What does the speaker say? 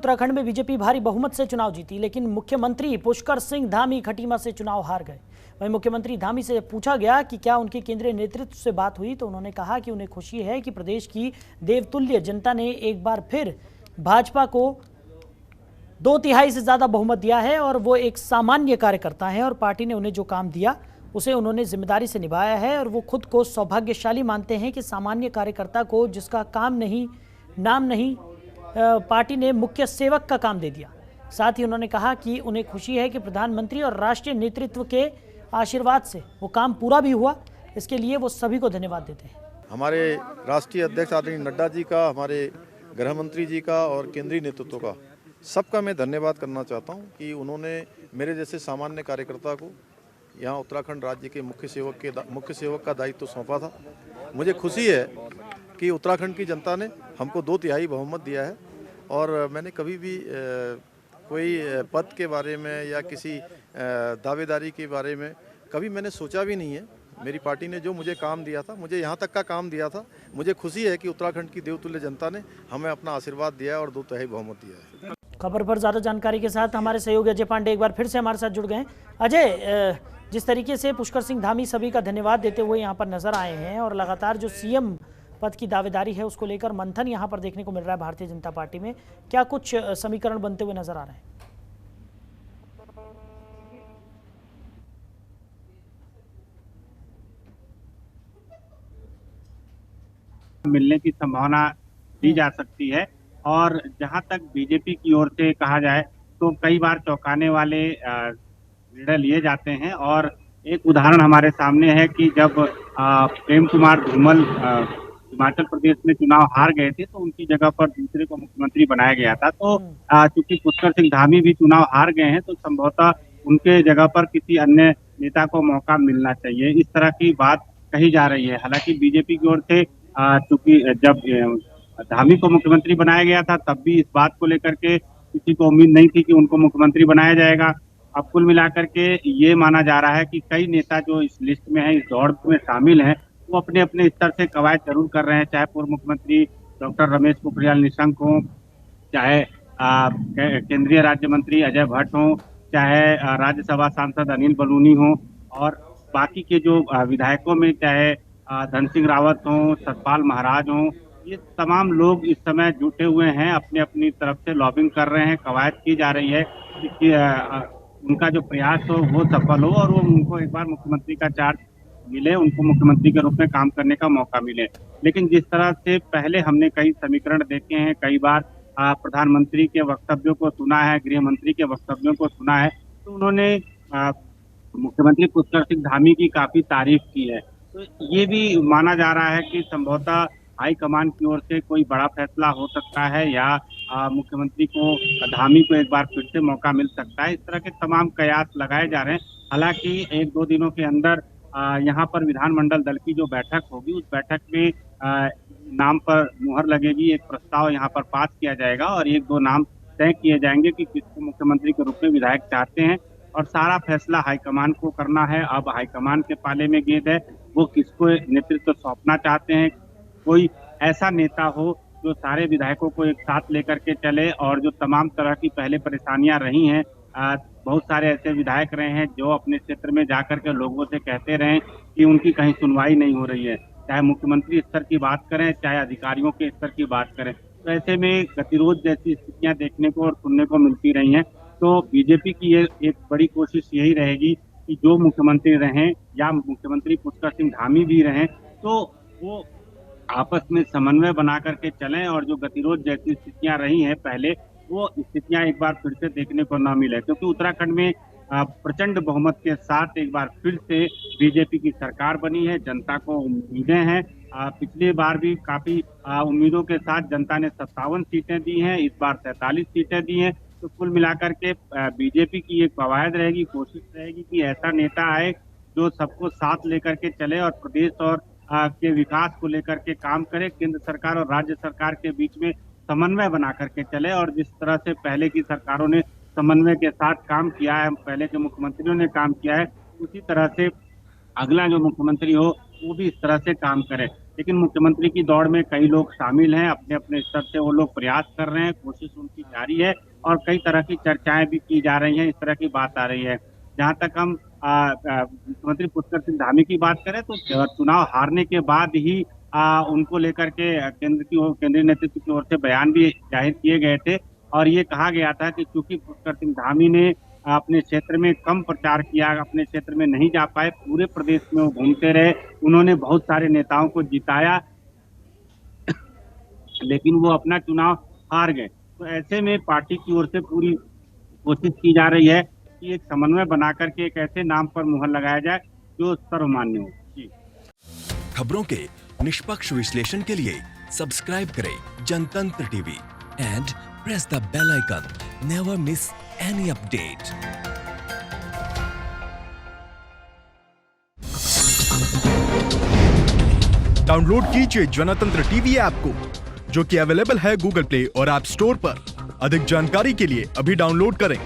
उत्तराखंड में बीजेपी भारी बहुमत से चुनाव जीती, लेकिन मुख्यमंत्री पुष्कर सिंह धामी खटीमा से चुनाव हार गए। वहीं मुख्यमंत्री धामी से पूछा गया कि क्या उनके केंद्रीय नेतृत्व से बात हुई, तो उन्होंने कहा कि उन्हें खुशी है कि प्रदेश की देवतुल्य जनता ने एक बार फिर भाजपा को 2/3 से ज्यादा बहुमत दिया है और वो एक सामान्य कार्यकर्ता है और पार्टी ने उन्हें जो काम दिया उसे उन्होंने जिम्मेदारी से निभाया है और वो खुद को सौभाग्यशाली मानते हैं कि सामान्य कार्यकर्ता को जिसका काम नहीं, नाम नहीं, पार्टी ने मुख्य सेवक का काम दे दिया। साथ ही उन्होंने कहा कि उन्हें खुशी है कि प्रधानमंत्री और राष्ट्रीय नेतृत्व के आशीर्वाद से वो काम पूरा भी हुआ। इसके लिए वो सभी को धन्यवाद देते हैं। हमारे राष्ट्रीय अध्यक्ष आदरणीय नड्डा जी का, हमारे गृह मंत्री जी का और केंद्रीय नेतृत्व का, सबका मैं धन्यवाद करना चाहता हूं कि उन्होंने मेरे जैसे सामान्य कार्यकर्ता को यहाँ उत्तराखंड राज्य के मुख्य सेवक का दायित्व सौंपा था। मुझे खुशी है कि उत्तराखंड की जनता ने हमको 2/3 बहुमत दिया है और मैंने कभी भी कोई पद के बारे में या किसी दावेदारी के बारे में कभी मैंने सोचा भी नहीं है। मेरी पार्टी ने जो मुझे काम दिया था, मुझे यहाँ तक का काम दिया था, मुझे खुशी है कि उत्तराखंड की देवतुल्य जनता ने हमें अपना आशीर्वाद दिया है और 2/3 बहुमत दिया है। खबर पर ज्यादा जानकारी के साथ हमारे सहयोगी अजय पांडे एक बार फिर से हमारे साथ जुड़ गए। अजय, जिस तरीके से पुष्कर सिंह धामी सभी का धन्यवाद देते हुए यहाँ पर नजर आए हैं और लगातार जो सीएम पद की दावेदारी है उसको लेकर मंथन यहाँ पर देखने को मिल रहा है भारतीय जनता पार्टी में, क्या कुछ समीकरण बनते हुए नजर आ रहे हैं? मिलने की संभावना दी जा सकती है और जहां तक बीजेपी की ओर से कहा जाए तो कई बार चौंकाने वाले निर्णय लिए जाते हैं और एक उदाहरण हमारे सामने है कि जब प्रेम कुमार धूमल हिमाचल प्रदेश में चुनाव हार गए थे तो उनकी जगह पर दूसरे को मुख्यमंत्री बनाया गया था। तो चूंकि पुष्कर सिंह धामी भी चुनाव हार गए हैं तो संभवतः उनके जगह पर किसी अन्य नेता को मौका मिलना चाहिए, इस तरह की बात कही जा रही है। हालांकि बीजेपी की ओर से चूंकि जब धामी को मुख्यमंत्री बनाया गया था तब भी इस बात को लेकर के किसी को उम्मीद नहीं थी कि उनको मुख्यमंत्री बनाया जाएगा। अब कुल मिलाकर के ये माना जा रहा है कि कई नेता जो इस लिस्ट में है, इस दौड़ में शामिल हैं, वो अपने अपने स्तर से कवायद जरूर कर रहे हैं, चाहे पूर्व मुख्यमंत्री डॉक्टर रमेश पोखरियाल निशंक हो, चाहे केंद्रीय राज्य मंत्री अजय भट्ट हो, चाहे राज्यसभा सांसद अनिल बलूनी हो और बाकी के जो विधायकों में चाहे धन सिंह रावत हो, सतपाल महाराज हो, ये तमाम लोग इस समय जुटे हुए हैं, अपने अपनी तरफ से लॉबिंग कर रहे हैं। कवायद की जा रही है कि उनका जो प्रयास हो वो सफल हो और वो उनको एक बार मुख्यमंत्री का चार्ज मिले, उनको मुख्यमंत्री के रूप में काम करने का मौका मिले। लेकिन जिस तरह से पहले हमने कई समीकरण देखे हैं, कई बार प्रधानमंत्री के वक्तव्यों को सुना है, गृह मंत्री के वक्तव्यों को सुना है, तो उन्होंने मुख्यमंत्री पुष्कर सिंह धामी की काफी तारीफ की है। तो ये भी माना जा रहा है कि संभवतः हाईकमान की ओर से कोई बड़ा फैसला हो सकता है या मुख्यमंत्री को धामी को एक बार फिर से मौका मिल सकता है। इस तरह के तमाम कयास लगाए जा रहे हैं। हालांकि 1-2 दिनों के अंदर यहाँ पर विधानमंडल दल की जो बैठक होगी उस बैठक में नाम पर मुहर लगेगी, एक प्रस्ताव यहाँ पर पास किया जाएगा और 1-2 नाम तय किए जाएंगे कि किसको मुख्यमंत्री के रूप में विधायक चाहते हैं और सारा फैसला हाईकमान को करना है। अब हाईकमान के पाले में गेंद है, वो किसको नेतृत्व सौंपना चाहते हैं। कोई ऐसा नेता हो जो सारे विधायकों को एक साथ लेकर के चले और जो तमाम तरह की पहले परेशानियां रही हैं, बहुत सारे ऐसे विधायक रहे हैं जो अपने क्षेत्र में जाकर के लोगों से कहते रहे कि उनकी कहीं सुनवाई नहीं हो रही है, चाहे मुख्यमंत्री स्तर की बात करें चाहे अधिकारियों के स्तर की बात करें। तो ऐसे में गतिरोध जैसी स्थितियां देखने को और सुनने को मिलती रही हैं। तो बीजेपी की ये एक बड़ी कोशिश यही रहेगी कि जो मुख्यमंत्री रहें या मुख्यमंत्री पुष्कर सिंह धामी भी रहें तो वो आपस में समन्वय बना करके चलें और जो गतिरोध जैसी स्थितियां रही हैं पहले, वो स्थितियां एक बार फिर से देखने को न मिले, क्योंकि उत्तराखंड में प्रचंड बहुमत के साथ एक बार फिर से बीजेपी की सरकार बनी है। जनता को उम्मीदें हैं, पिछली बार भी काफी उम्मीदों के साथ जनता ने 57 सीटें दी हैं, इस बार 43 सीटें दी हैं। तो कुल मिलाकर के बीजेपी की एक कवायद रहेगी, कोशिश रहेगी कि ऐसा नेता आए जो सबको साथ लेकर के चले और प्रदेश और के विकास को लेकर के काम करे, केंद्र सरकार और राज्य सरकार के बीच में समन्वय बना करके चले। और जिस तरह से पहले की सरकारों ने समन्वय के साथ काम किया है, पहले के मुख्यमंत्रियों ने काम किया है, उसी तरह से अगला जो मुख्यमंत्री हो वो भी इस तरह से काम करे। लेकिन मुख्यमंत्री की दौड़ में कई लोग शामिल हैं, अपने अपने स्तर से वो लोग प्रयास कर रहे हैं, कोशिश उनकी जारी है और कई तरह की चर्चाएं भी की जा रही हैं, इस तरह की बात आ रही है। जहां तक हम मुख्यमंत्री पुष्कर सिंह धामी की बात करें तो चुनाव हारने के बाद ही उनको लेकर के केंद्रीय नेतृत्व की ओर से बयान भी जाहिर किए गए थे और ये कहा गया था कि चूंकि पुष्कर सिंह धामी ने अपने क्षेत्र में कम प्रचार किया, अपने क्षेत्र में नहीं जा पाए, पूरे प्रदेश में वो घूमते रहे, उन्होंने बहुत सारे नेताओं को जिताया लेकिन वो अपना चुनाव हार गए। तो ऐसे में पार्टी की ओर से पूरी कोशिश की जा रही है कि एक समन्वय बनाकर के एक ऐसे नाम पर मुहर लगाया जाए जो सर्वमान्य हो। जी। खबरों के निष्पक्ष विश्लेषण के लिए सब्सक्राइब करें Jantantra TV and press the bell icon. Never miss any update. Download कीजिए जनतंत्र टीवी ऐप को, जो कि अवेलेबल है गूगल प्ले और ऐप स्टोर पर। अधिक जानकारी के लिए अभी डाउनलोड करें।